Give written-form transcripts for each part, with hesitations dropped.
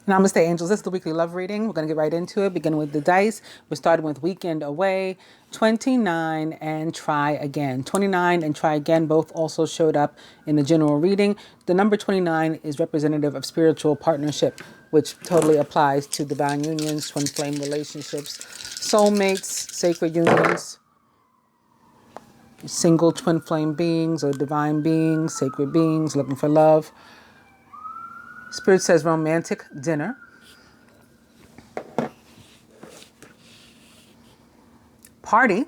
Namaste, angels. This is the weekly love reading. We're going to get right into it, beginning with the dice. We're starting with Weekend Away, 29, and Try Again. 29 and Try Again both also showed up in the general reading. The number 29 is representative of spiritual partnership, which totally applies to divine unions, twin flame relationships, soulmates, sacred unions, single twin flame beings or divine beings, sacred beings looking for love. Spirit says romantic dinner. Party.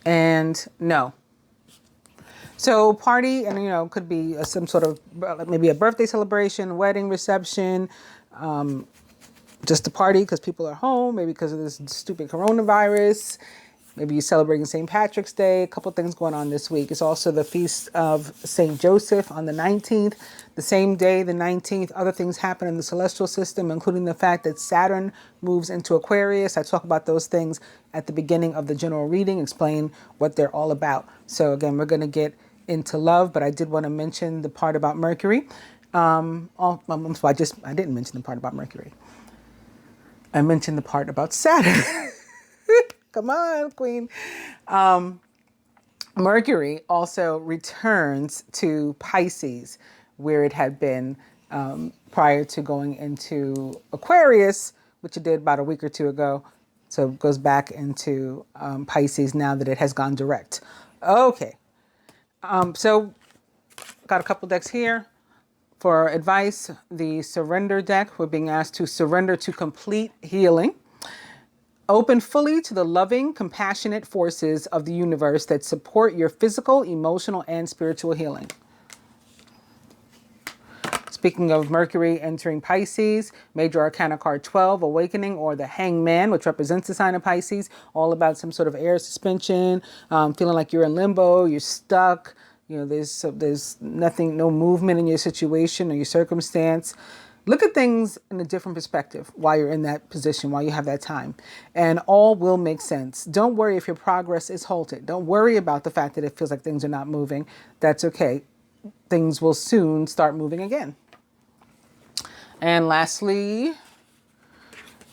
And no. So party, and could be some sort of maybe a birthday celebration, wedding reception, just a party because people are home, maybe because of this stupid coronavirus. Maybe you're celebrating St. Patrick's Day. A couple things going on this week. It's also the feast of St. Joseph on the 19th. The same day, the 19th, other things happen in the celestial system, including the fact that Saturn moves into Aquarius. I talk about those things at the beginning of the general reading, explain what they're all about. So again, we're going to get into love, but I did want to mention the part about Mercury. I didn't mention the part about Mercury. I mentioned the part about Saturn. Come on, Queen. Mercury also returns to Pisces, where it had been prior to going into Aquarius, which it did about a week or two ago. So it goes back into Pisces now that it has gone direct. Okay. So got a couple decks here. For advice, the surrender deck, we're being asked to surrender to complete healing. Open fully to the loving, compassionate forces of the universe that support your physical, emotional, and spiritual healing. Speaking of Mercury entering Pisces, Major Arcana card 12, Awakening, or the Hangman, which represents the sign of Pisces, all about some sort of air suspension, feeling like you're in limbo, you're stuck, there's nothing, no movement in your situation or your circumstance. Look at things in a different perspective while you're in that position, while you have that time, and all will make sense. Don't worry if your progress is halted. Don't worry about the fact that it feels like things are not moving. That's okay. Things will soon start moving again. And lastly,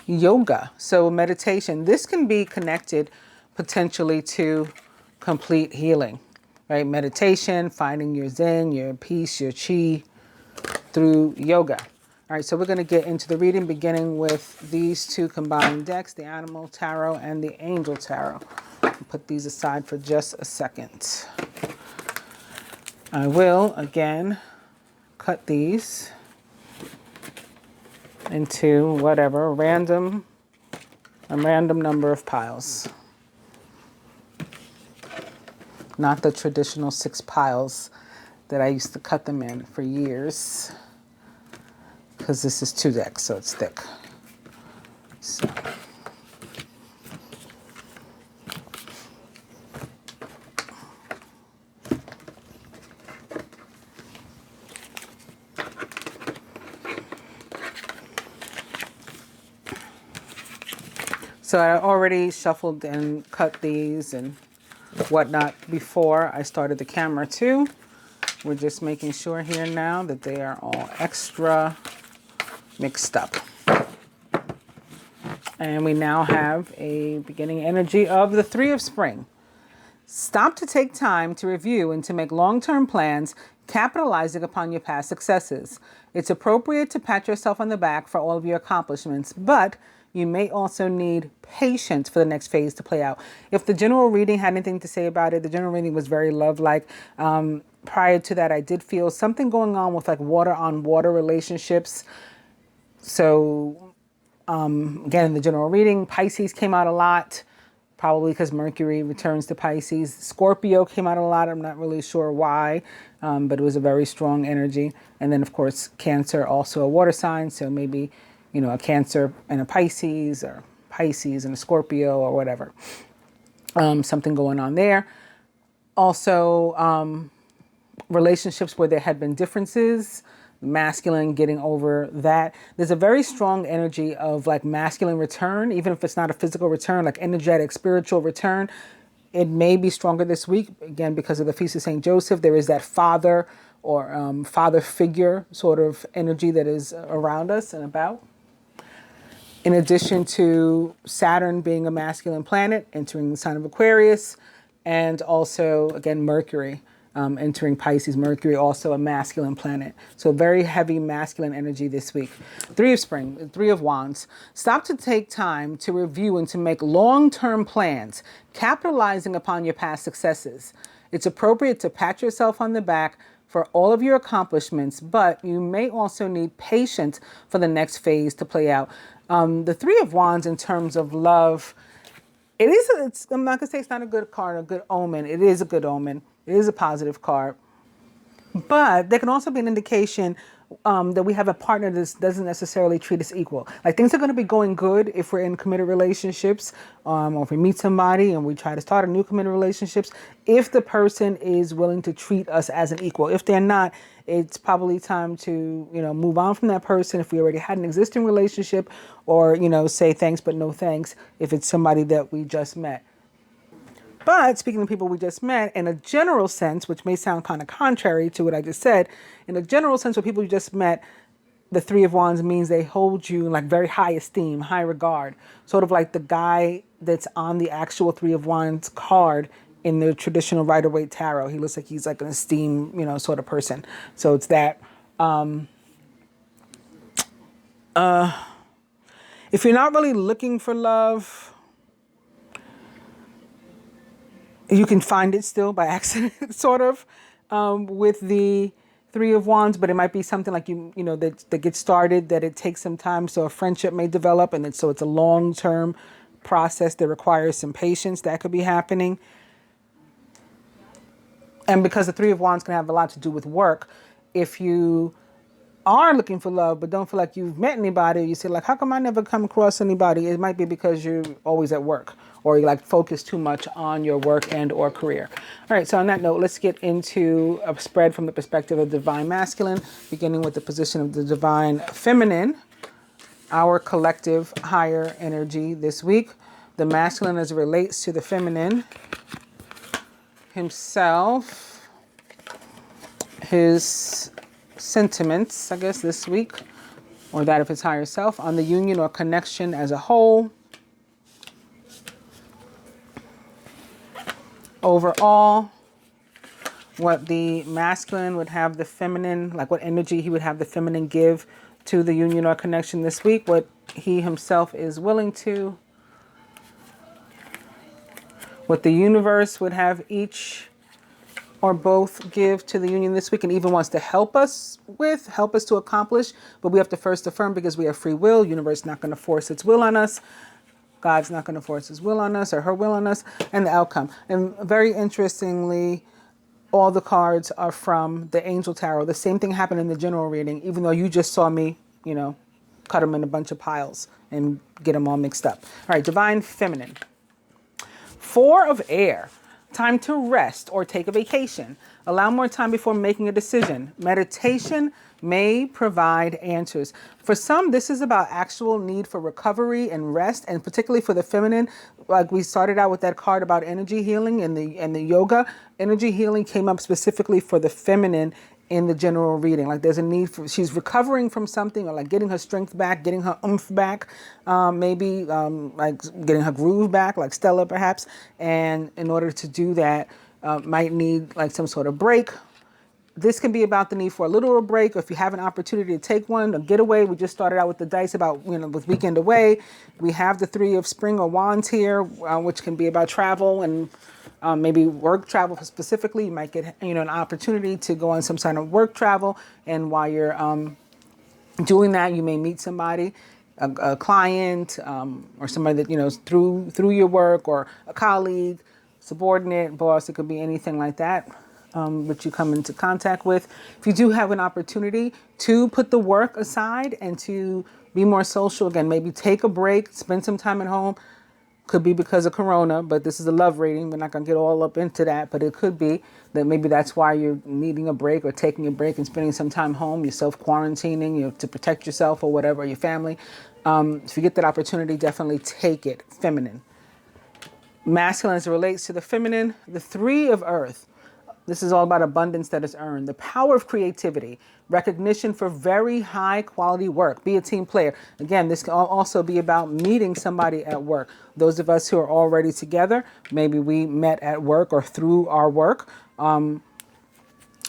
yoga. So meditation. This can be connected potentially to complete healing, right? Meditation, finding your zen, your peace, your chi through yoga. All right, so we're going to get into the reading, beginning with these two combined decks, the Animal Tarot and the Angel Tarot. I'll put these aside for just a second. I will, again, cut these into whatever, a random number of piles. Not the traditional 6 piles that I used to cut them in for years. Because this is 2 decks, so it's thick. So I already shuffled and cut these and whatnot before I started the camera too. We're just making sure here now that they are all extra mixed up. And we now have a beginning energy of the 3 of Spring. Stop to take time to review and to make long-term plans, capitalizing upon your past successes. It's appropriate to pat yourself on the back for all of your accomplishments, but you may also need patience for the next phase to play out. If the general reading had anything to say about it, the general reading was very love-like. Prior to that, I did feel something going on with like water-on-water relationships. So, again, in the general reading, Pisces came out a lot, probably because Mercury returns to Pisces. Scorpio came out a lot. I'm not really sure why, but it was a very strong energy. And then, of course, Cancer, also a water sign. So maybe, a Cancer and a Pisces, or Pisces and a Scorpio, or whatever. Something going on there. Also, relationships where there had been differences, masculine getting over that. There's a very strong energy of like masculine return, even if it's not a physical return, like energetic, spiritual return. It may be stronger this week, again, because of the Feast of St. Joseph. There is that father or father figure sort of energy that is around us and about. In addition to Saturn being a masculine planet, entering the sign of Aquarius, and also, again, Mercury entering Pisces. Mercury, also a masculine planet. So very heavy masculine energy this week. Three of Spring, Three of Wands. Stop to take time to review and to make long-term plans, capitalizing upon your past successes. It's appropriate to pat yourself on the back for all of your accomplishments, but you may also need patience for the next phase to play out. The Three of Wands in terms of love, I'm not going to say it's not a good card, a good omen. It is a good omen. It is a positive card. But there can also be an indication that we have a partner that doesn't necessarily treat us equal. Like things are going to be going good if we're in committed relationships, or if we meet somebody and we try to start a new committed relationships, if the person is willing to treat us as an equal. If they're not, it's probably time to, move on from that person if we already had an existing relationship, or, say thanks but no thanks if it's somebody that we just met. But speaking of people we just met, in a general sense, which may sound kind of contrary to what I just said, in a general sense, with people you just met, the Three of Wands means they hold you in like very high esteem, high regard. Sort of like the guy that's on the actual Three of Wands card in the traditional Rider-Waite tarot. He looks like he's like an esteemed, sort of person. So it's that. If you're not really looking for love, you can find it still by accident, sort of, with the Three of Wands, but it might be something like that gets started, that it takes some time, so a friendship may develop, and so it's a long-term process that requires some patience. That could be happening. And because the Three of Wands can have a lot to do with work, if you are looking for love but don't feel like you've met anybody, you say like, how come I never come across anybody? It might be because you're always at work, or you like focus too much on your work and or career. All right, so on that note, let's get into a spread from the perspective of divine masculine, beginning with the position of the divine feminine, our collective higher energy this week. The masculine as it relates to the feminine, himself, his sentiments, I guess, this week, or that of his higher self, on the union or connection as a whole. Overall, what the masculine would have the feminine, like what energy he would have the feminine give to the union or connection this week, what he himself is willing to, what the universe would have each or both give to the union this week, and even wants to help us to accomplish, but we have to first affirm because we have free will. Universe is not going to force its will on us. God's not going to force his will on us or her will on us, and the outcome. And very interestingly, all the cards are from the Angel Tarot. The same thing happened in the general reading, even though you just saw me, cut them in a bunch of piles and get them all mixed up. All right, divine feminine. Four of Air. Time to rest or take a vacation. Allow more time before making a decision. Meditation may provide answers. For some, this is about actual need for recovery and rest, and particularly for the feminine. Like we started out with that card about energy healing and the yoga. Energy healing came up specifically for the feminine in the general reading. Like there's a need for, she's recovering from something, or like getting her strength back, getting her oomph back, maybe like getting her groove back, like Stella perhaps. And in order to do that, might need like some sort of break. This can be about the need for a literal break, or if you have an opportunity to take one, a getaway. We just started out with the dice about, with weekend away. We have the Three of Spring or Wands here, which can be about travel and maybe work travel specifically. You might get, an opportunity to go on some kind of work travel. And while you're doing that, you may meet somebody, a client, or somebody that, through your work, or a colleague, subordinate, boss. It could be anything like that. Which you come into contact with. If you do have an opportunity to put the work aside and to be more social, again, maybe take a break, spend some time at home. Could be because of Corona, but this is a love reading. We're not going to get all up into that, but it could be that maybe that's why you're needing a break or taking a break and spending some time home, you're self-quarantining, to protect yourself or whatever, your family. If you get that opportunity, definitely take it. Feminine. Masculine as it relates to the feminine, the Three of Earth. This is all about abundance that is earned. The power of creativity, recognition for very high quality work. Be a team player. Again, this can also be about meeting somebody at work. Those of us who are already together, maybe we met at work or through our work,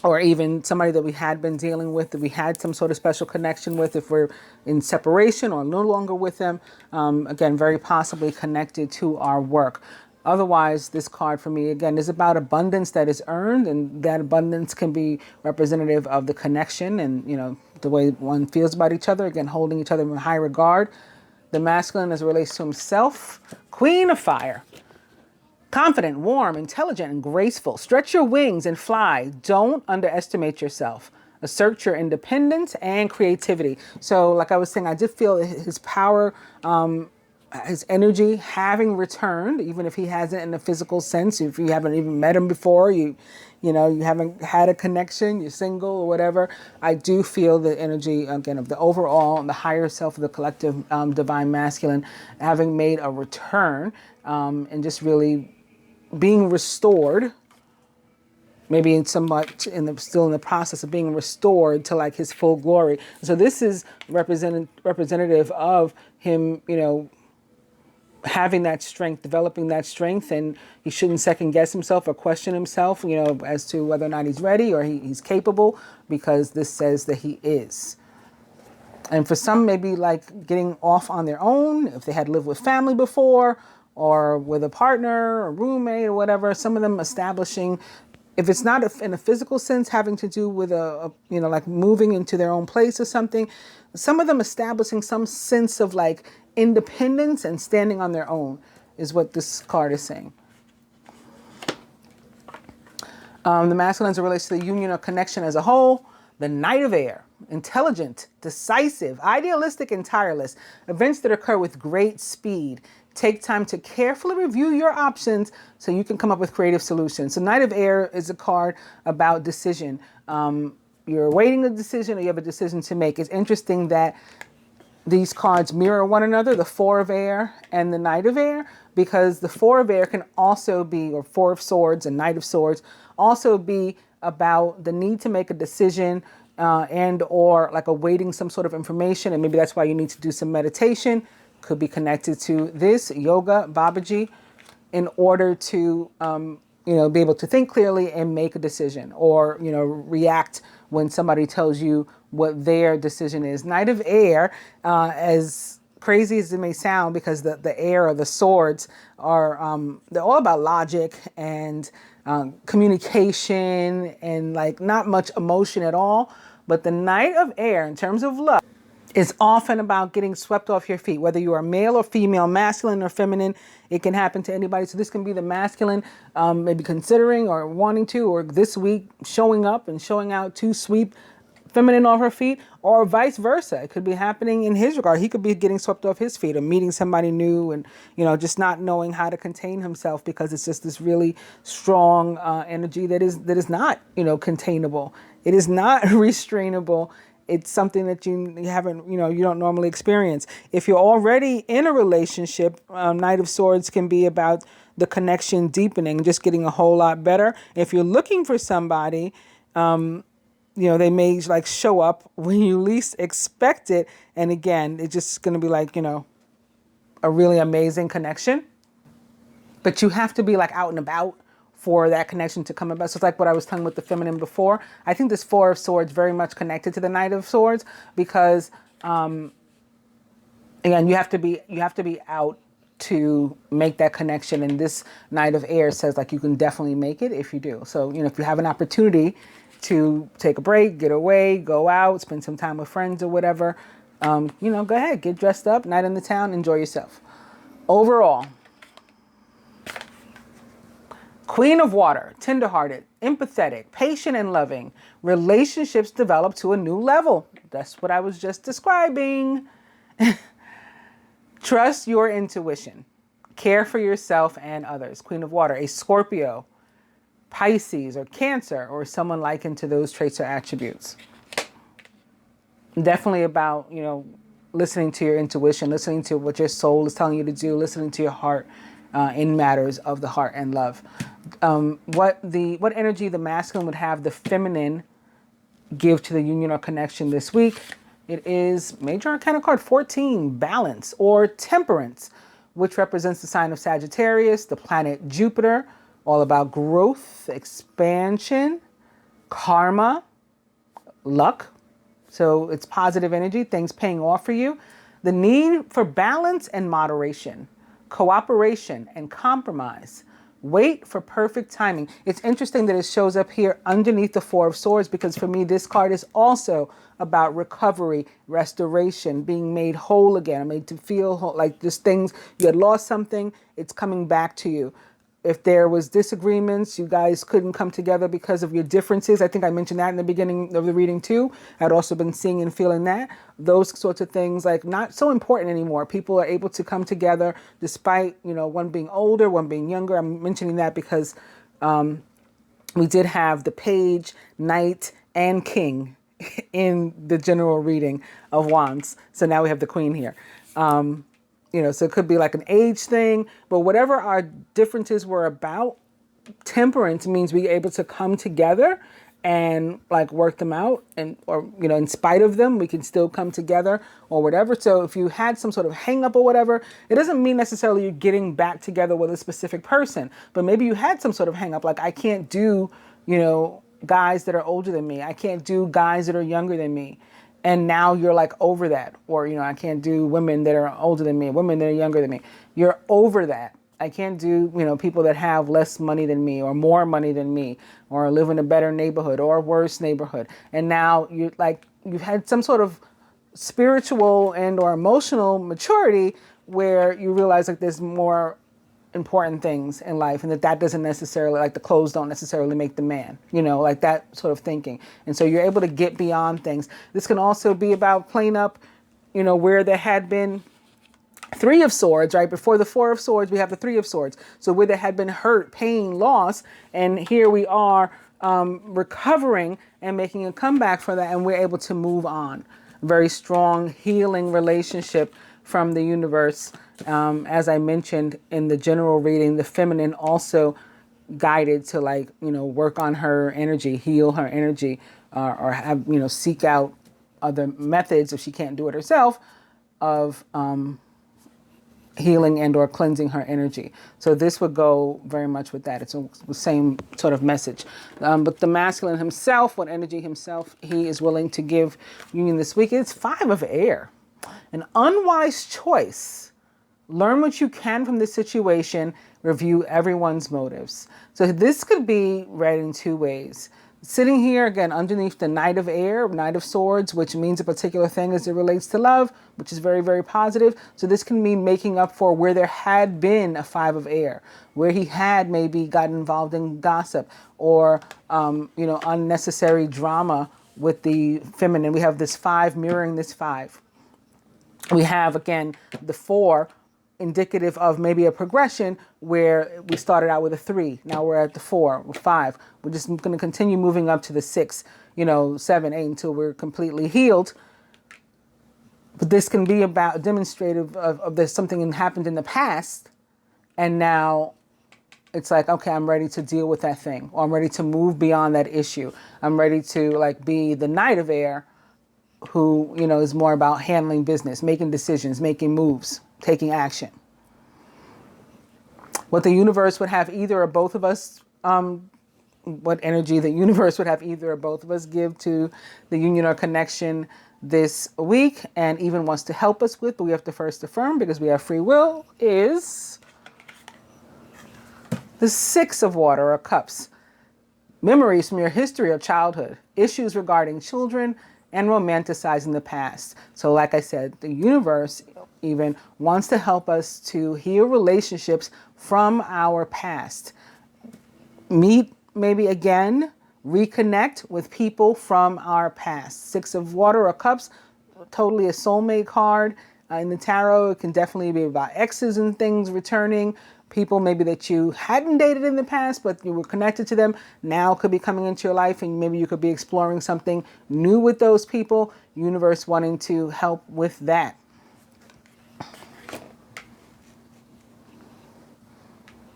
or even somebody that we had been dealing with, that we had some sort of special connection with, if we're in separation or no longer with them. Again, very possibly connected to our work. Otherwise, this card for me, again, is about abundance that is earned, and that abundance can be representative of the connection and, you know, the way one feels about each other. Again, holding each other in high regard. The masculine as it relates to himself. Queen of Fire. Confident, warm, intelligent, and graceful. Stretch your wings and fly. Don't underestimate yourself. Assert your independence and creativity. So like I was saying, I did feel his power, his energy having returned, even if he hasn't in a physical sense. If you haven't even met him before, you know, you haven't had a connection, you're single or whatever. I do feel the energy, again, of the overall, the higher self of the collective divine masculine having made a return, and just really being restored, maybe somewhat still in the process of being restored to like his full glory. So this is representative of him, you know, having that strength, developing that strength, and he shouldn't second guess himself or question himself, you know, as to whether or not he's ready or he's capable, because this says that he is. And for some, maybe like getting off on their own, if they had lived with family before, or with a partner or roommate or whatever, some of them establishing, if it's not in a physical sense, having to do with you know, like moving into their own place or something, some of them establishing some sense of like independence and standing on their own is what this card is saying. The masculine as it relates to the union or connection as a whole. The Knight of Air. Intelligent, decisive, idealistic, and tireless. Events that occur with great speed. Take time to carefully review your options so you can come up with creative solutions. So Knight of Air is a card about decision. You're awaiting a decision or you have a decision to make. It's interesting that these cards mirror one another, the Four of Air and the Knight of Air, because the Four of Air can also be, or Four of Swords and Knight of Swords, also be about the need to make a decision and or like awaiting some sort of information. And maybe that's why you need to do some meditation. Could be connected to this, yoga, Babaji, in order to, you know, be able to think clearly and make a decision, or, you know, react when somebody tells you what their decision is. Knight of Air, as crazy as it may sound, because the air or the swords are, they're all about logic and communication and like not much emotion at all. But the Knight of Air, in terms of love, is often about getting swept off your feet, whether you are male or female, masculine or feminine. It can happen to anybody. So this can be the masculine, maybe considering or wanting to, or this week showing up and showing out to sweep feminine off her feet, or vice versa. It could be happening in his regard. He could be getting swept off his feet or meeting somebody new and, you know, just not knowing how to contain himself, because it's just this really strong energy that is not, you know, containable. It is not restrainable. It's something that you haven't, you know, you don't normally experience. If you're already in a relationship, Knight of Swords can be about the connection deepening, just getting a whole lot better. If you're looking for somebody, you know, they may like show up when you least expect it. And again, it's just going to be like, you know, a really amazing connection. But you have to be like out and about for that connection to come about. So it's like what I was telling with the feminine before. I think this Four of Swords very much connected to the Knight of Swords, because again, you have to be out to make that connection. And this Knight of Air says like you can definitely make it if you do. So, you know, if you have an opportunity to take a break, get away, go out, spend some time with friends or whatever, you know, go ahead, get dressed up, night in the town, enjoy yourself. Overall, Queen of Water, tenderhearted, empathetic, patient, and loving. Relationships develop to a new level. That's what I was just describing. Trust your intuition. Care for yourself and others. Queen of Water, a Scorpio, Pisces, or Cancer, or someone likened to those traits or attributes. Definitely about, you know, listening to your intuition, listening to what your soul is telling you to do, listening to your heart, in matters of the heart and love. What energy the masculine would have the feminine give to the union or connection this week? It is Major Arcana card 14, balance or temperance, which represents the sign of Sagittarius, the planet Jupiter, all about growth, expansion, karma, luck. So it's positive energy, things paying off for you. The need for balance and moderation, cooperation and compromise. Wait for perfect timing. It's interesting that it shows up here underneath the Four of Swords, because for me, this card is also about recovery, restoration, being made whole again. I'm made to feel whole, like this things, you had lost something, it's coming back to you. If there was disagreements, you guys couldn't come together because of your differences. I think I mentioned that in the beginning of the reading too. I'd also been seeing and feeling that. Those sorts of things, like, not so important anymore. People are able to come together despite, one being older, one being younger. I'm mentioning that because we did have the Page, Knight, and King in the general reading of Wands. So now we have the Queen here. So it could be like an age thing, but whatever our differences were about, temperance means we're able to come together and like work them out, and or in spite of them, we can still come together or whatever. So if you had some sort of hang up or whatever, it doesn't mean necessarily you're getting back together with a specific person, but maybe you had some sort of hang up, like I can't do, guys that are older than me. I can't do guys that are younger than me. And now you're like over that. Or, I can't do women that are older than me, women that are younger than me. You're over that. I can't do, people that have less money than me or more money than me, or live in a better neighborhood or a worse neighborhood. And now you've had some sort of spiritual and or emotional maturity where you realize like there's more important things in life, and that doesn't necessarily, like the clothes don't necessarily make the man, like that sort of thinking. And so you're able to get beyond things. This can also be about playing up, where there had been Three of Swords, right? Before the Four of Swords, we have the Three of Swords. So where there had been hurt, pain, loss, and here we are recovering and making a comeback for that, and we're able to move on. Very strong healing relationship from the universe. As I mentioned in the general reading, the feminine also guided to work on her energy, heal her energy, or have, seek out other methods if she can't do it herself of healing and or cleansing her energy. So this would go very much with that. It's the same sort of message. But the masculine himself, what energy himself he is willing to give union this week, it's Five of Air. An unwise choice. Learn what you can from this situation. Review everyone's motives. So this could be read in two ways. Sitting here again underneath the Knight of Air, Knight of Swords, which means a particular thing as it relates to love, which is very, very positive. So this can mean making up for where there had been a Five of Air, where he had maybe gotten involved in gossip or, unnecessary drama with the feminine. We have this Five mirroring this Five. We have, again, the Four, indicative of maybe a progression where we started out with a 3. Now we're at the 4, 5. We're just going to continue moving up to the 6, 7, 8 until we're completely healed. But this can be about demonstrative of there's something that happened in the past. And now it's like, okay, I'm ready to deal with that thing. Or I'm ready to move beyond that issue. I'm ready to be the Knight of Air who, is more about handling business, making decisions, making moves, taking action. What the universe would have either or both of us, what energy the universe would have either or both of us give to the union or connection this week, and even wants to help us with, but we have to first affirm because we have free will, is the Six of Water or Cups. Memories from your history or childhood, issues regarding children, and romanticizing the past. So like I said, the universe even wants to help us to heal relationships from our past. Meet maybe again, reconnect with people from our past. Six of Water or Cups, totally a soulmate card. In the tarot, it can definitely be about exes and things returning. People maybe that you hadn't dated in the past, but you were connected to them, now could be coming into your life, and maybe you could be exploring something new with those people. Universe wanting to help with that.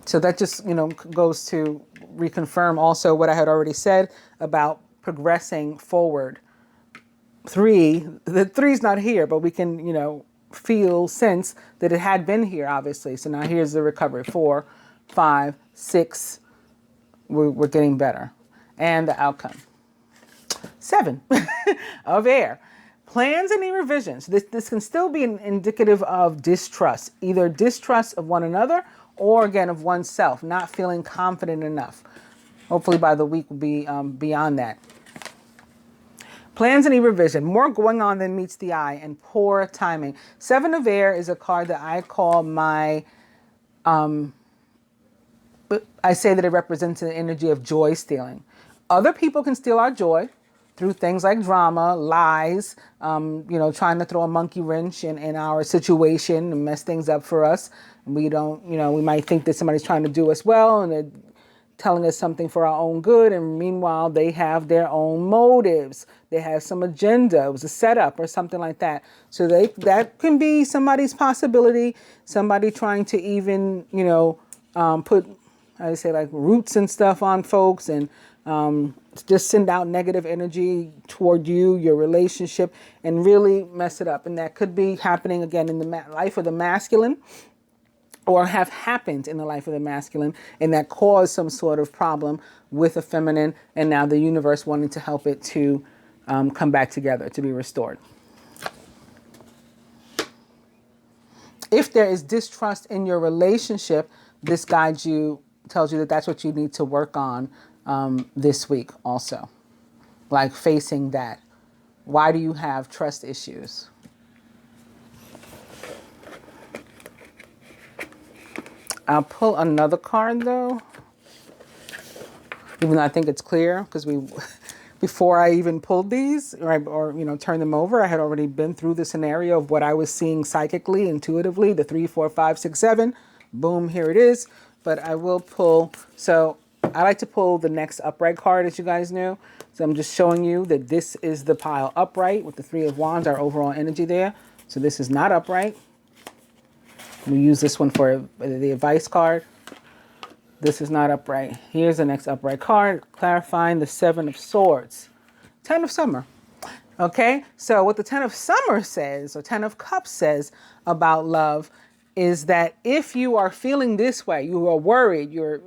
So that just, goes to reconfirm also what I had already said about progressing forward. The three's not here, but we can, sense that it had been here, obviously. So now here's the recovery. 4, 5, 6, we're getting better. And the outcome. 7 of air. Plans and revisions. This can still be indicative of distrust, either distrust of one another or, again, of oneself, not feeling confident enough. Hopefully by the week we'll be beyond that. Plans and revision. More going on than meets the eye and poor timing. 7 of air is a card that I call my... I say that it represents an energy of joy stealing. Other people can steal our joy through things like drama, lies, trying to throw a monkey wrench in our situation and mess things up for us. We don't, we might think that somebody's trying to do us well and they're telling us something for our own good. And meanwhile, they have their own motives. They have some agenda. It was a setup or something like that. So that can be somebody's possibility. Somebody trying to even, put, I say, like roots and stuff on folks and just send out negative energy toward you, your relationship, and really mess it up. And that could be happening again in the life of the masculine, or have happened in the life of the masculine, and that caused some sort of problem with the feminine, and now the universe wanting to help it to come back together, to be restored. If there is distrust in your relationship, this guides you, tells you that that's what you need to work on this week also. Like facing that. Why do you have trust issues? I'll pull another card though, even though I think it's clear, because before I even pulled these or turned them over, I had already been through the scenario of what I was seeing psychically, intuitively, the 3, 4, 5, 6, 7. Boom, here it is. But I will pull, so I like to pull the next upright card, as you guys knew. So I'm just showing you that this is the pile upright with the 3 of Wands, our overall energy there. So this is not upright. We use this one for the advice card. This is not upright. Here's the next upright card, clarifying the 7 of Swords. 10 of Summer. Okay, so what the 10 of Summer says, or 10 of Cups says about love, is that if you are feeling this way, you are worried, you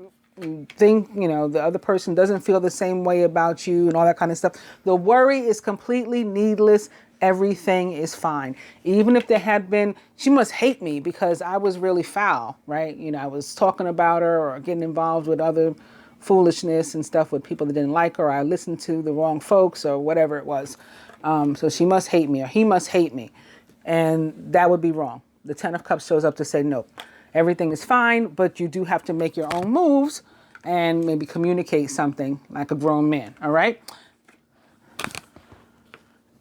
think, the other person doesn't feel the same way about you and all that kind of stuff, the worry is completely needless. Everything is fine. Even if there had been, she must hate me because I was really foul, right? I was talking about her or getting involved with other foolishness and stuff with people that didn't like her. Or I listened to the wrong folks or whatever it was. So she must hate me or he must hate me. And that would be wrong. The 10 of Cups shows up to say, no, everything is fine, but you do have to make your own moves and maybe communicate something like a grown man. All right.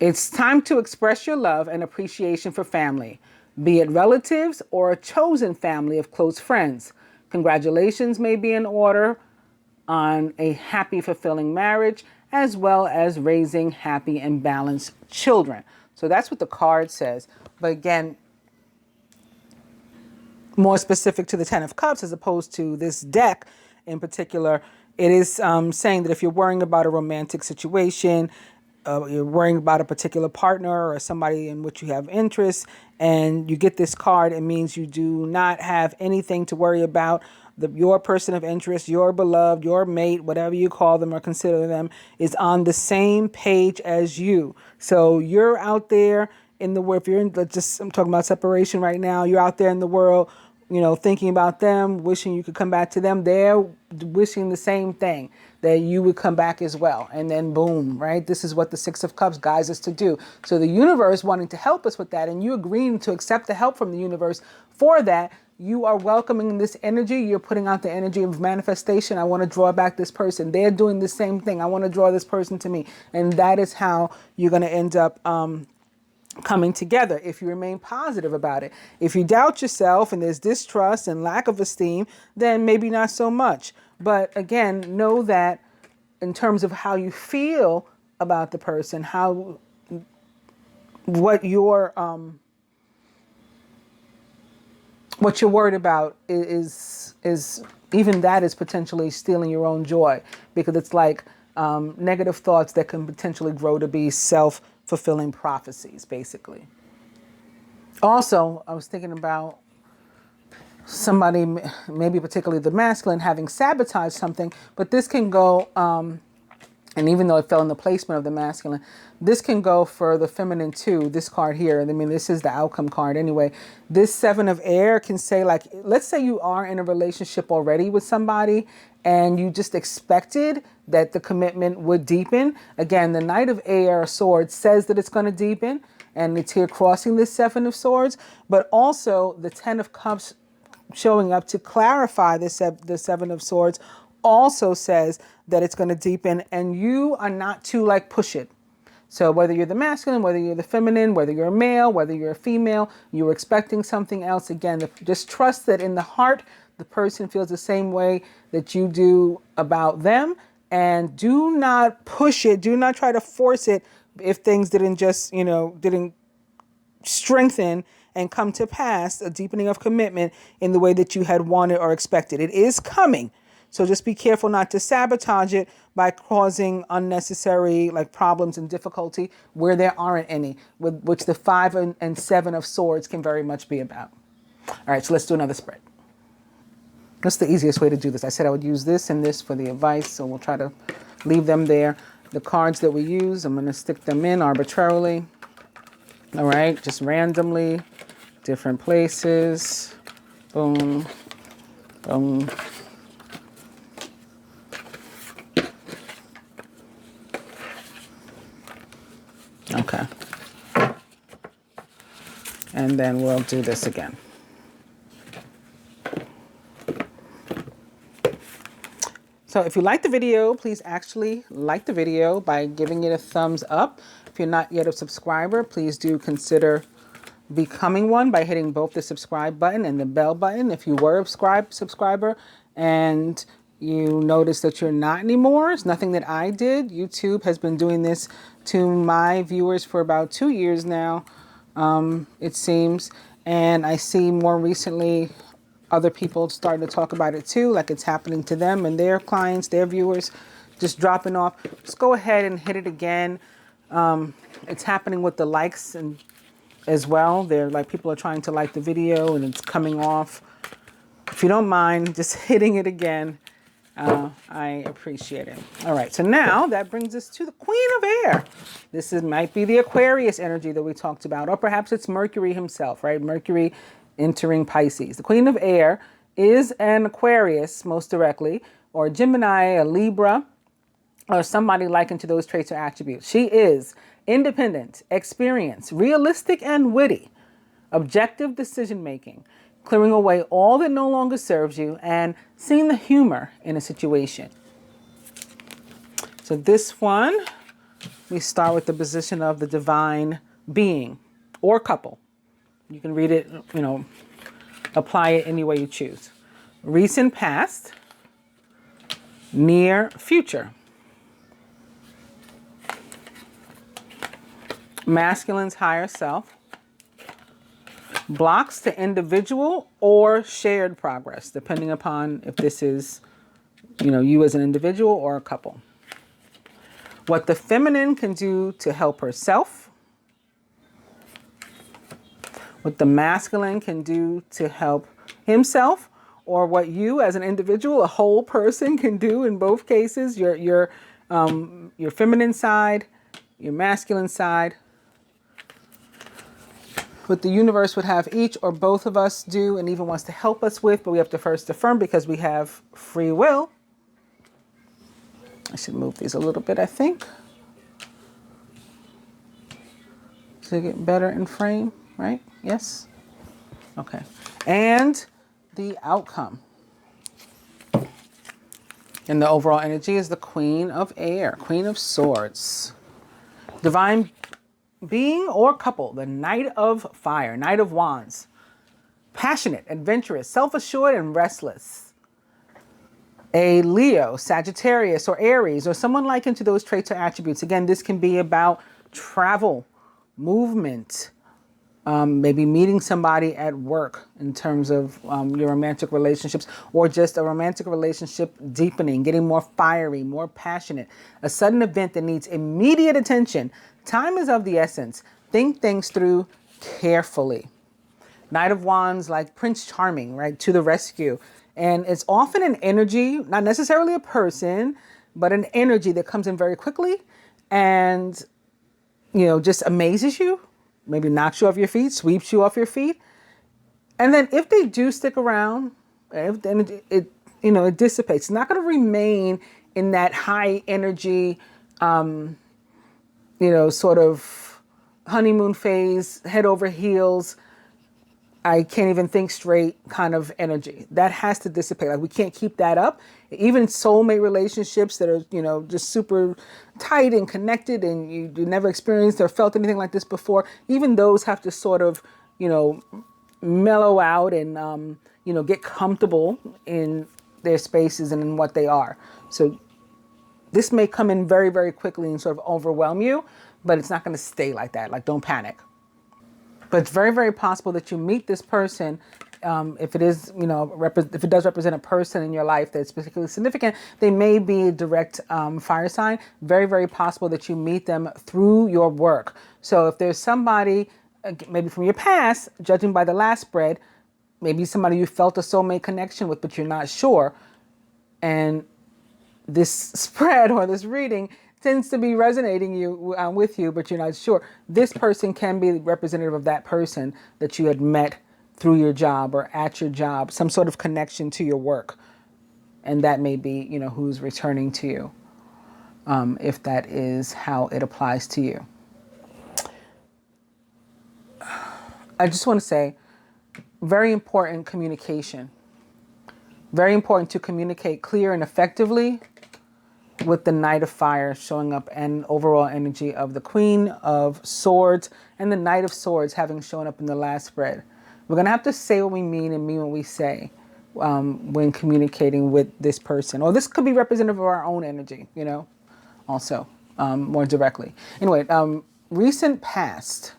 It's time to express your love and appreciation for family, be it relatives or a chosen family of close friends. Congratulations may be in order on a happy, fulfilling marriage, as well as raising happy and balanced children. So that's what the card says. But again, more specific to the 10 of Cups as opposed to this deck in particular, it is saying that if you're worrying about a romantic situation, you're worrying about a particular partner or somebody in which you have interest, and you get this card, it means you do not have anything to worry about. Your person of interest, your beloved, your mate, whatever you call them or consider them, is on the same page as you. So you're out there in the world. If you're in, I'm talking about separation right now. You're out there in the world, thinking about them, wishing you could come back to them. They're wishing the same thing, that you would come back as well. And then boom, right? This is what the 6 of Cups guides us to do. So the universe wanting to help us with that, and you agreeing to accept the help from the universe for that, you are welcoming this energy. You're putting out the energy of manifestation. I want to draw back this person. They're doing the same thing. I want to draw this person to me. And that is how you're going to end up coming together if you remain positive about it. If you doubt yourself and there's distrust and lack of esteem, then maybe not so much. But again, know that in terms of how you feel about the person, what you're worried about is even that is potentially stealing your own joy, because it's like negative thoughts that can potentially grow to be self-fulfilling prophecies, basically. Also, I was thinking about somebody, maybe particularly the masculine, having sabotaged something, but this can go, and even though it fell in the placement of the masculine, this can go for the feminine too. This card here, I mean, this is the outcome card anyway. This Seven of Air can say, like, let's say you are in a relationship already with somebody and you just expected that the commitment would deepen. Again, the Knight of Air Swords says that it's going to deepen, and it's here crossing this Seven of Swords, but also the Ten of Cups showing up to clarify the Seven of Swords also says that it's going to deepen, and you are not to like push it. So whether you're the masculine, whether you're the feminine, whether you're a male, whether you're a female, you're expecting something else. Again, just trust that in the heart, the person feels the same way that you do about them, and do not push it. Do not try to force it if things didn't just, didn't strengthen and come to pass, a deepening of commitment in the way that you had wanted or expected. It is coming. So just be careful not to sabotage it by causing unnecessary problems and difficulty where there aren't any, which the 5 and 7 of Swords can very much be about. All right, so let's do another spread. That's the easiest way to do this. I said I would use this and this for the advice, so we'll try to leave them there. The cards that we use, I'm going to stick them in arbitrarily. All right, just randomly, different places. Boom, boom. Okay. And then we'll do this again. So if you like the video, please actually like the video by giving it a thumbs up. If you're not yet a subscriber, please do consider becoming one by hitting both the subscribe button and the bell button. If you were a subscriber and you notice that you're not anymore, it's nothing that I did. YouTube has been doing this to my viewers for about 2 years now, it seems. And I see more recently other people starting to talk about it too, like it's happening to them and their clients, their viewers, just dropping off. Just go ahead and hit it again. It's happening with the likes and as well. They're like, people are trying to like the video and it's coming off. If you don't mind just hitting it again, I appreciate it. All right, so now that brings us to the Queen of Air. This might be the Aquarius energy that we talked about, or perhaps it's Mercury himself, right? Mercury entering Pisces. The Queen of Air is an Aquarius, most directly, or a Gemini, a Libra, or somebody likened to those traits or attributes. She is independent, experienced, realistic and witty, objective decision-making, clearing away all that no longer serves you, and seeing the humor in a situation. So this one, we start with the position of the divine being or couple. You can read it, apply it any way you choose. Recent past, near future. Masculine's higher self. Blocks to individual or shared progress, depending upon if this is, you as an individual or a couple. What the feminine can do to help herself. What the masculine can do to help himself, or what you as an individual, a whole person, can do in both cases, your feminine side, your masculine side. What the universe would have each or both of us do and even wants to help us with, but we have to first affirm because we have free will. I should move these a little bit, I think, to get better in frame, right? Yes? Okay. And the outcome. And the overall energy is the Queen of Air, Queen of Swords. Divine being or couple, the Knight of Fire, Knight of Wands. Passionate, adventurous, self-assured, and restless. A Leo, Sagittarius, or Aries, or someone likened to those traits or attributes. Again, this can be about travel, movement, maybe meeting somebody at work in terms of your romantic relationships, or just a romantic relationship deepening, getting more fiery, more passionate, a sudden event that needs immediate attention. Time is of the essence. Think things through carefully. Knight of Wands, like Prince Charming, right? To the rescue. And it's often an energy, not necessarily a person, but an energy that comes in very quickly and, just amazes you, maybe knocks you off your feet, sweeps you off your feet. And then if they do stick around, then it dissipates. It's not going to remain in that high energy, sort of honeymoon phase, head over heels, I can't even think straight kind of energy. That has to dissipate. Like, we can't keep that up. Even soulmate relationships that are, just super tight and connected, and you never experienced or felt anything like this before, even those have to sort of, mellow out and, get comfortable in their spaces and in what they are. So this may come in very, very quickly and sort of overwhelm you, but it's not going to stay like that. Like, don't panic. But it's very, very possible that you meet this person. If it is, if it does represent a person in your life that's particularly significant, they may be a direct fire sign. Very, very possible that you meet them through your work. So if there's somebody, maybe from your past, judging by the last spread, maybe somebody you felt a soulmate connection with, but you're not sure. And this spread or this reading tends to be resonating with you, but you're not sure. This person can be representative of that person that you had met through your job or at your job, some sort of connection to your work. And that may be, who's returning to you, if that is how it applies to you. I just want to say, very important communication. Very important to communicate clear and effectively, with the Knight of Fire showing up and overall energy of the Queen of Swords and the Knight of Swords having shown up in the last spread. We're going to have to say what we mean and mean what we say when communicating with this person. Or this could be representative of our own energy, also more directly. Anyway, recent past.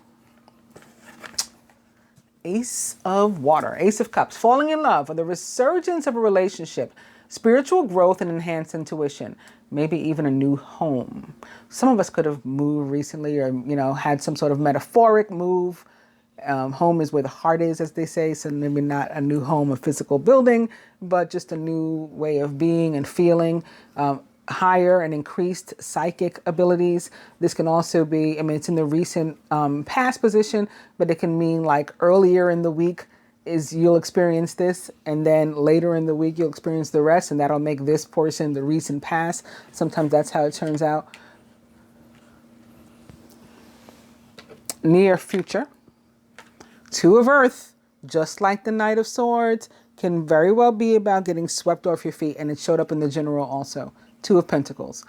Ace of Water, Ace of Cups, falling in love, or the resurgence of a relationship, spiritual growth and enhanced intuition, maybe even a new home. Some of us could have moved recently or, had some sort of metaphoric move. Home is where the heart is, as they say. So maybe not a new home, a physical building, but just a new way of being and feeling. Higher and increased psychic abilities. This can also be, it's in the recent past position, but it can mean like earlier in the week is you'll experience this, and then later in the week you'll experience the rest, and that'll make this portion the recent past. Sometimes that's how it turns out. Near future. Two of Earth, just like the Knight of Swords, can very well be about getting swept off your feet, and it showed up in the general also. Two of Pentacles.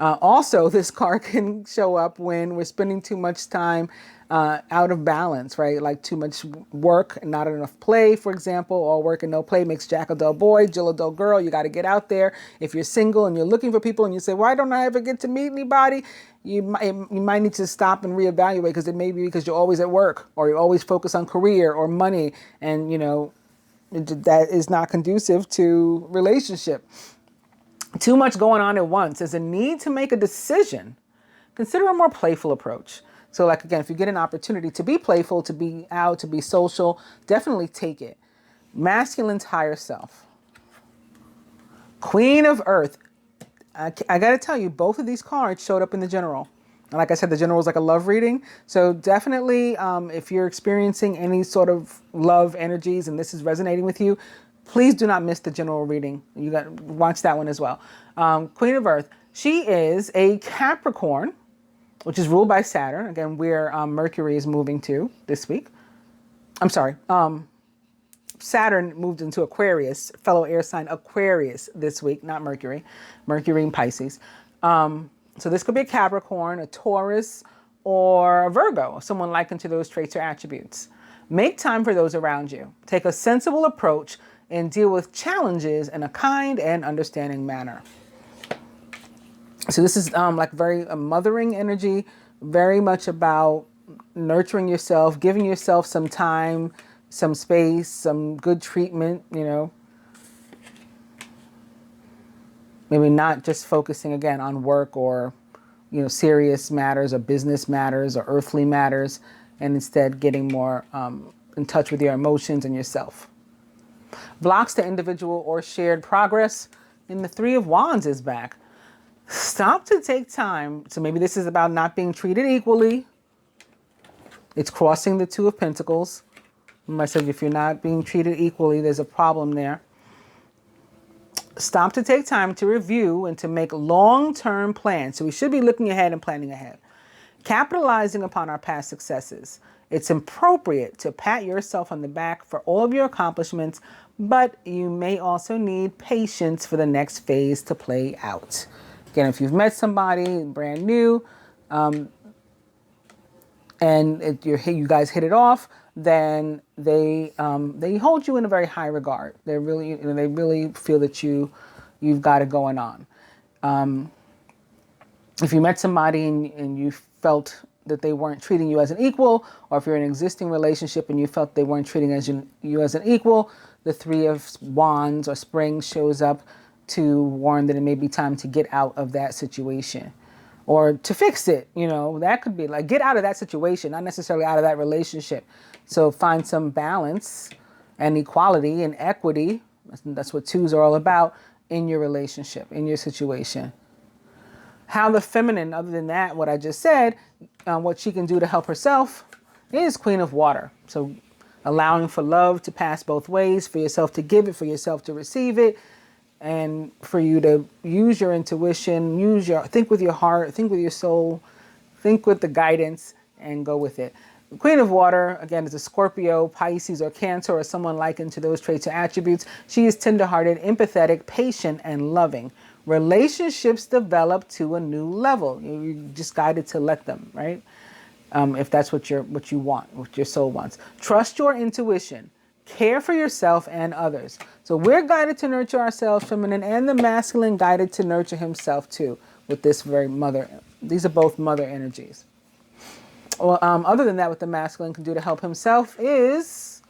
Also, this card can show up when we're spending too much time out of balance, right? Like too much work and not enough play, for example. All work and no play makes Jack a dull boy, Jill a dull girl. You got to get out there. If you're single and you're looking for people and you say, why don't I ever get to meet anybody? You might need to stop and reevaluate, because it may be because you're always at work, or you're always focused on career or money. And, that is not conducive to relationship. Too much going on at once. There's a need to make a decision. Consider a more playful approach. So like, again, if you get an opportunity to be playful, to be out, to be social, definitely take it. Masculine's higher self. Queen of Earth. I got to tell you, both of these cards showed up in the general. And like I said, the general is like a love reading. So definitely, if you're experiencing any sort of love energies and this is resonating with you, please do not miss the general reading. You got to watch that one as well. Queen of Earth. She is a Capricorn, which is ruled by Saturn. Again, where Mercury is moving to this week. I'm sorry. Saturn moved into Aquarius, fellow air sign Aquarius this week, not Mercury. Mercury in Pisces. So this could be a Capricorn, a Taurus, or a Virgo, someone likened to those traits or attributes. Make time for those around you. Take a sensible approach and deal with challenges in a kind and understanding manner. So this is like very mothering energy, very much about nurturing yourself, giving yourself some time, some space, some good treatment, you know. Maybe not just focusing again on work or, you know, serious matters or business matters or earthly matters, and instead getting more in touch with your emotions and yourself. Blocks to individual or shared progress. And the Three of Wands is back. Stop to take time. So maybe this is about not being treated equally. It's crossing the Two of Pentacles. I said if you're not being treated equally, there's a problem there. Stop to take time to review and to make long-term plans. So we should be looking ahead and planning ahead. Capitalizing upon our past successes. It's appropriate to pat yourself on the back for all of your accomplishments, but you may also need patience for the next phase to play out. Again, if you've met somebody brand new, and you guys hit it off, then they hold you in a very high regard. They really feel that you've got it going on. If you met somebody and you felt that they weren't treating you as an equal, or if you're in an existing relationship and you felt they weren't treating you as an equal, the Three of Wands or Spring shows up to warn that it may be time to get out of that situation. Or to fix it, you know, that could be like, get out of that situation, not necessarily out of that relationship. So find some balance and equality and equity. That's what twos are all about in your relationship, in your situation. How the feminine, other than that, what I just said, what she can do to help herself is Queen of Water. So allowing for love to pass both ways, for yourself to give it, for yourself to receive it, and for you to use your intuition, think with your heart, think with your soul, think with the guidance, and go with it. The Queen of Water, again, is a Scorpio, Pisces, or Cancer, or someone likened to those traits or attributes. She is tenderhearted, empathetic, patient, and loving. Relationships develop to a new level. You're just guided to let them, right? If that's what you want, what your soul wants. Trust your intuition. Care for yourself and others. So we're guided to nurture ourselves, feminine, and the masculine guided to nurture himself too, with this very mother. These are both mother energies. Well, other than that, what the masculine can do to help himself is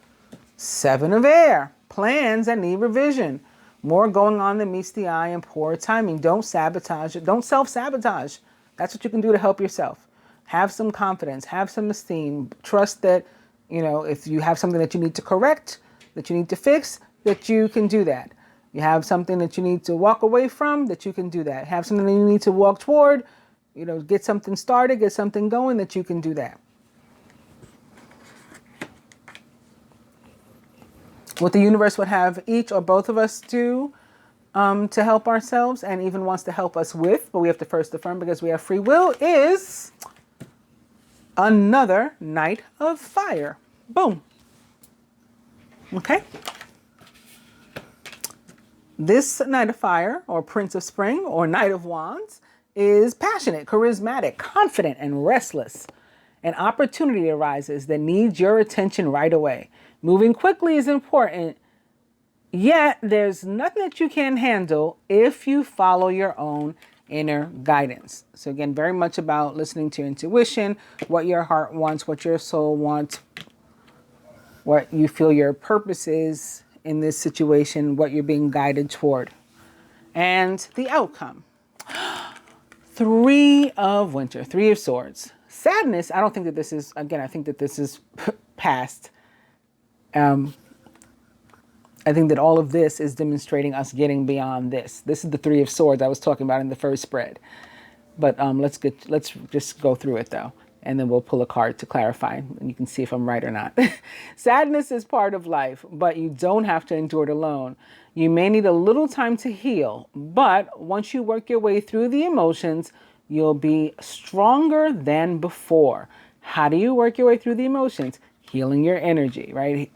Seven of Air. Plans that need revision. More going on than meets the eye and poor timing. Don't sabotage it. Don't self-sabotage. That's what you can do to help yourself. Have some confidence. Have some esteem. Trust that, you know, if you have something that you need to correct, that you need to fix, that you can do that. You have something that you need to walk away from, that you can do that. Have something that you need to walk toward, you know, get something started, get something going, that you can do that. What the universe would have each or both of us do to help ourselves, and even wants to help us with, but we have to first affirm because we have free will, is another Knight of Fire. Boom. Okay. This Knight of Fire, or Prince of Spring, or Knight of Wands, is passionate, charismatic, confident, and restless. An opportunity arises that needs your attention right away. Moving quickly is important, yet there's nothing that you can't handle if you follow your own inner guidance. So again, very much about listening to your intuition, what your heart wants, what your soul wants, what you feel your purpose is in this situation, what you're being guided toward, and the outcome. Three of Winter, Three of Swords. Sadness, I don't think that this is, again, I think that this is past. I think that all of this is demonstrating us getting beyond this. This is the Three of Swords I was talking about in the first spread. But let's just go through it though, and then we'll pull a card to clarify, and you can see if I'm right or not. Sadness is part of life, but you don't have to endure it alone. You may need a little time to heal, but once you work your way through the emotions, you'll be stronger than before. How do you work your way through the emotions? Healing your energy, right?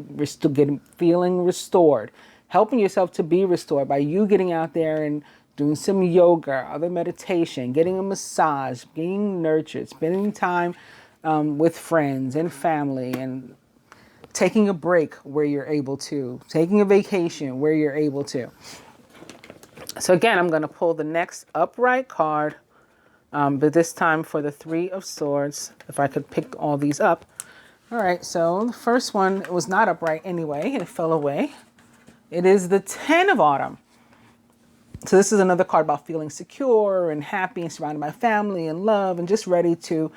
Feeling restored. Helping yourself to be restored by you getting out there and doing some yoga, other meditation, getting a massage, being nurtured, spending time with friends and family, and taking a break where you're able to, taking a vacation where you're able to. So again, I'm going to pull the next upright card, But this time for the Three of Swords, if I could pick all these up. All right, so the first one was not upright anyway. It fell away. It is the Ten of Autumn. So this is another card about feeling secure and happy and surrounded by family and love and just ready to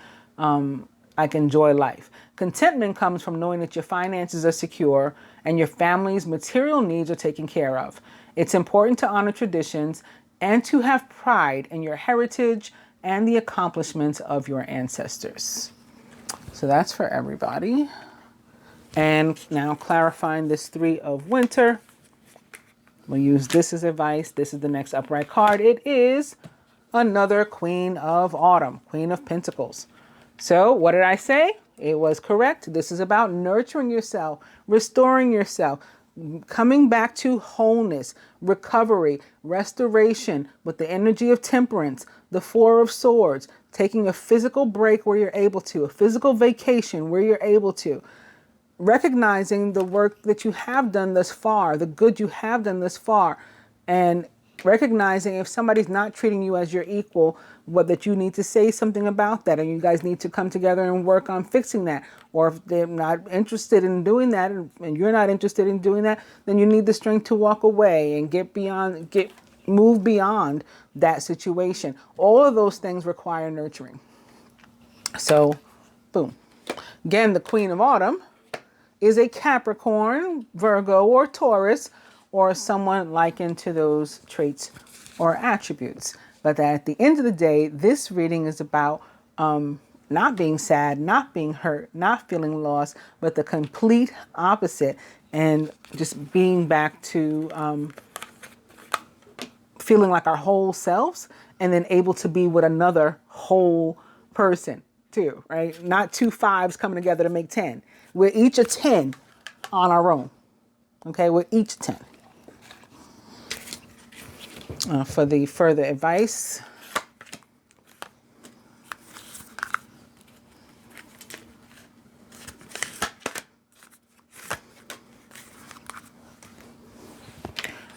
enjoy life. Contentment comes from knowing that your finances are secure and your family's material needs are taken care of. It's important to honor traditions and to have pride in your heritage and the accomplishments of your ancestors. So that's for everybody. And now clarifying this Three of Winter. We'll use this as advice. This is the next upright card. It is another Queen of Autumn, Queen of Pentacles. So what did I say? It was correct. This is about nurturing yourself, restoring yourself, coming back to wholeness, recovery, restoration with the energy of temperance, the Four of Swords, taking a physical break where you're able to, a physical vacation where you're able to. Recognizing the work that you have done thus far, the good you have done thus far, and recognizing if somebody's not treating you as your equal, that you need to say something about that, and you guys need to come together and work on fixing that. Or if they're not interested in doing that, and you're not interested in doing that, then you need the strength to walk away and move beyond that situation. All of those things require nurturing. So, boom. Again, the Queen of Autumn is a Capricorn, Virgo, or Taurus, or someone likened to those traits or attributes. But at the end of the day, this reading is about not being sad, not being hurt, not feeling lost, but the complete opposite, and just being back to feeling like our whole selves, and then able to be with another whole person too, right? Not two fives coming together to make 10. We're each a 10 on our own. Okay, we're each 10. For the further advice,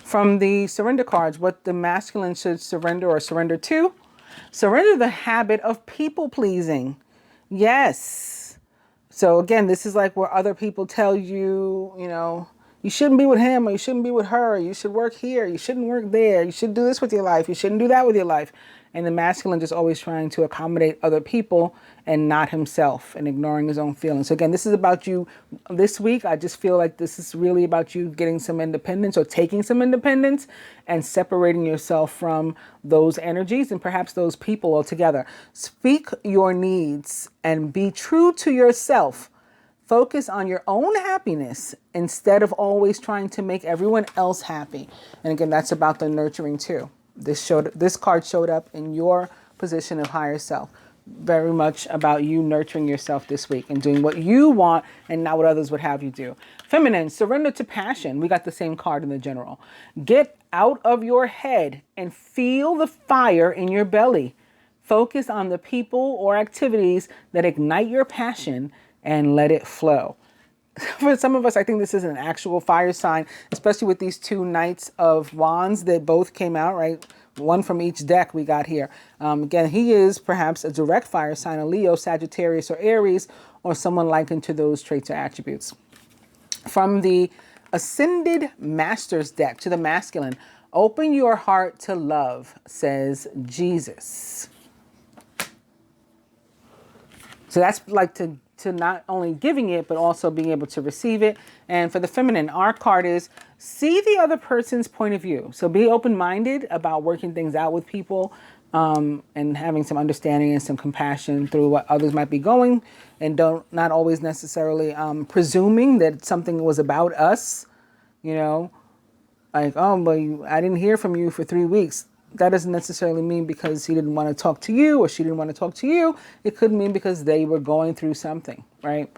from the surrender cards, what the masculine should surrender or surrender to. Surrender the habit of people pleasing. Yes. So again, this is like where other people tell you, you shouldn't be with him, or you shouldn't be with her. You should work here. You shouldn't work there. You should do this with your life. You shouldn't do that with your life. And the masculine just always trying to accommodate other people and not himself, and ignoring his own feelings. So again, this is about you this week. I just feel like this is really about you getting some independence, or taking some independence and separating yourself from those energies and perhaps those people altogether. Speak your needs and be true to yourself. Focus on your own happiness instead of always trying to make everyone else happy. And again, that's about the nurturing too. This card showed up in your position of higher self. Very much about you nurturing yourself this week and doing what you want and not what others would have you do. Feminine, surrender to passion. We got the same card in the general. Get out of your head and feel the fire in your belly. Focus on the people or activities that ignite your passion and let it flow. For some of us, I think this is an actual fire sign, especially with these two Knights of Wands that both came out, right? One from each deck we got here. Again, he is perhaps a direct fire sign, a Leo, Sagittarius, or Aries, or someone likened to those traits or attributes. From the Ascended Masters deck to the masculine, open your heart to love, says Jesus. So that's like to not only giving it, but also being able to receive it. And for the feminine, our card is see the other person's point of view. So be open-minded about working things out with people, and having some understanding and some compassion through what others might be going, and not always necessarily presuming that something was about us, like, oh, but I didn't hear from you for 3 weeks. That doesn't necessarily mean because he didn't want to talk to you or she didn't want to talk to you. It could mean because they were going through something, right?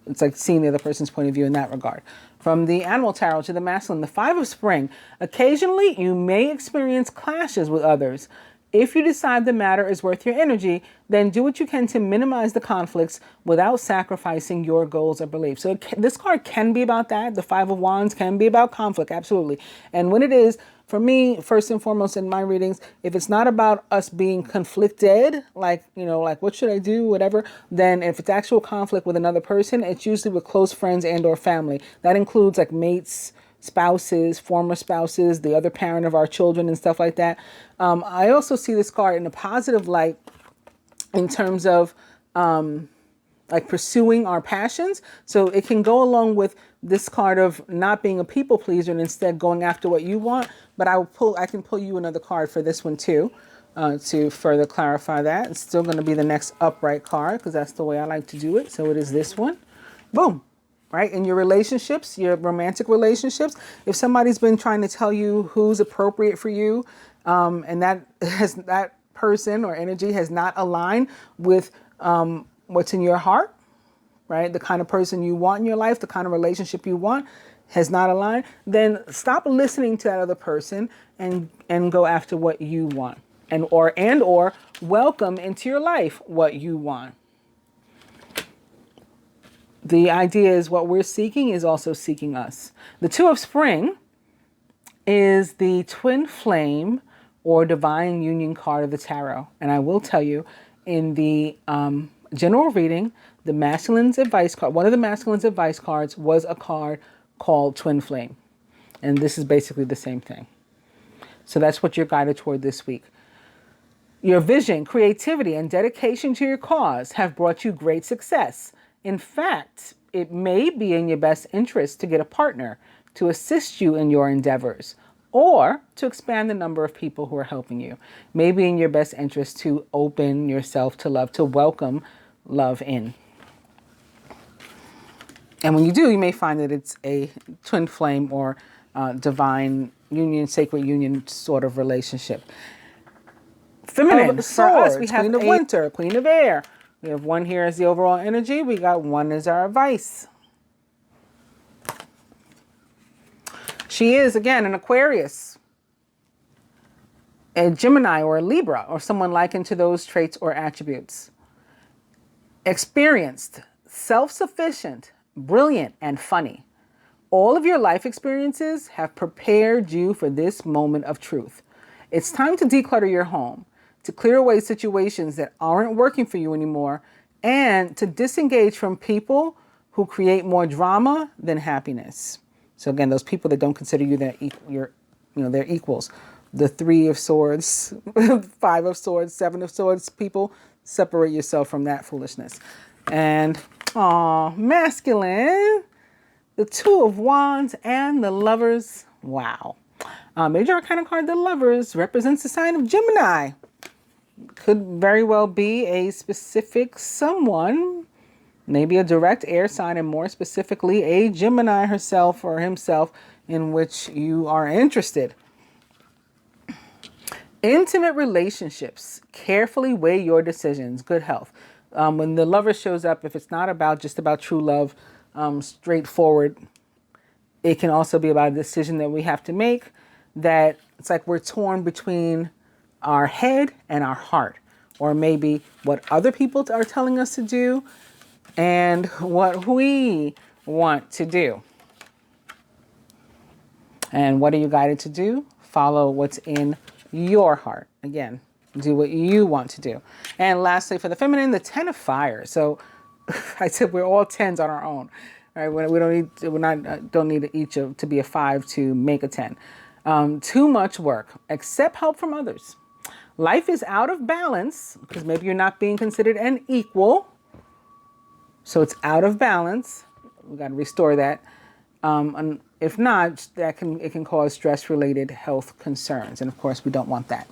It's like seeing the other person's point of view in that regard. From the Animal Tarot to the masculine, the Five of Spring. Occasionally, you may experience clashes with others. If you decide the matter is worth your energy, then do what you can to minimize the conflicts without sacrificing your goals or beliefs. So this card can be about that. The Five of Wands can be about conflict, absolutely. And when it is, for me, first and foremost in my readings, if it's not about us being conflicted, like, you know, like what should I do, whatever, then if it's actual conflict with another person, it's usually with close friends and or family. That includes like mates, spouses, former spouses, the other parent of our children and stuff like that. I also see this card in a positive light in terms of like pursuing our passions. So it can go along with this card of not being a people pleaser and instead going after what you want. But I can pull you another card for this one too, to further clarify that. It's still going to be the next upright card because that's the way I like to do it. So it is this one. Boom. Right? In your relationships, your romantic relationships, if somebody's been trying to tell you who's appropriate for you, and that person or energy has not aligned with what's in your heart, right? The kind of person you want in your life, the kind of relationship you want has not aligned, then stop listening to that other person and go after what you want, and or welcome into your life what you want. The idea is what we're seeking is also seeking us. The Two of Spring is the twin flame or divine union card of the tarot. And I will tell you, in the general reading, the masculine's advice card, one of the masculine's advice cards was a card called Twin Flame. And this is basically the same thing. So that's what you're guided toward this week. Your vision, creativity, and dedication to your cause have brought you great success. In fact, it may be in your best interest to get a partner to assist you in your endeavors or to expand the number of people who are helping you. Maybe in your best interest to open yourself to love, to welcome love in. And when you do, you may find that it's a twin flame or divine union, sacred union sort of relationship. Feminine, for us, we have Queen of Winter, Queen of Air. We have one here as the overall energy. We got one as our advice. She is, again, an Aquarius, a Gemini or a Libra, or someone likened to those traits or attributes. Experienced, self-sufficient, brilliant, and funny. All of your life experiences have prepared you for this moment of truth. It's time to declutter your home, to clear away situations that aren't working for you anymore, and to disengage from people who create more drama than happiness. So again, those people that don't consider you their equals. The Three of Swords, Five of Swords, Seven of Swords people, separate yourself from that foolishness. And masculine, the Two of Wands and the Lovers. Wow. Major Arcana card, the Lovers, represents the sign of Gemini. Could very well be a specific someone, maybe a direct air sign, and more specifically a Gemini herself or himself in which you are interested. Intimate relationships. Carefully weigh your decisions. Good health. When the Lover shows up, if it's not about just about true love, straightforward, it can also be about a decision that we have to make, that it's like we're torn between our head and our heart, or maybe what other people are telling us to do and what we want to do. And what are you guided to do? Follow what's in your heart. Again, do what you want to do. And lastly, for the feminine, the Ten of Fire. So I said we're all tens on our own. All right, we don't need each to be a 5 to make a 10. Too much work. Accept help from others. Life is out of balance because maybe you're not being considered an equal. So it's out of balance. We got to restore that. And if not, it can cause stress-related health concerns. And of course, we don't want that.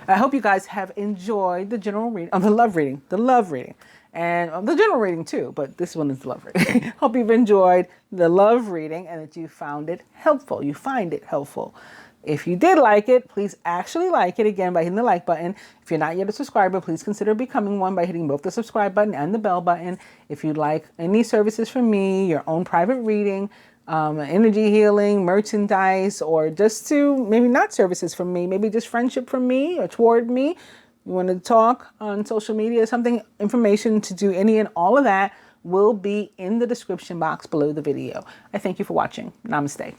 I hope you guys have enjoyed the general reading, the love reading, and the general reading too, but this one is the love reading. Hope you've enjoyed the love reading and that you found it helpful. You find it helpful. If you did like it, please actually like it again by hitting the like button. If you're not yet a subscriber, please consider becoming one by hitting both the subscribe button and the bell button. If you'd like any services from me, your own private reading, energy healing, merchandise, or just to maybe not services from me, maybe just friendship from me or toward me. You want to talk on social media, something, information to do any and all of that will be in the description box below the video. I thank you for watching. Namaste.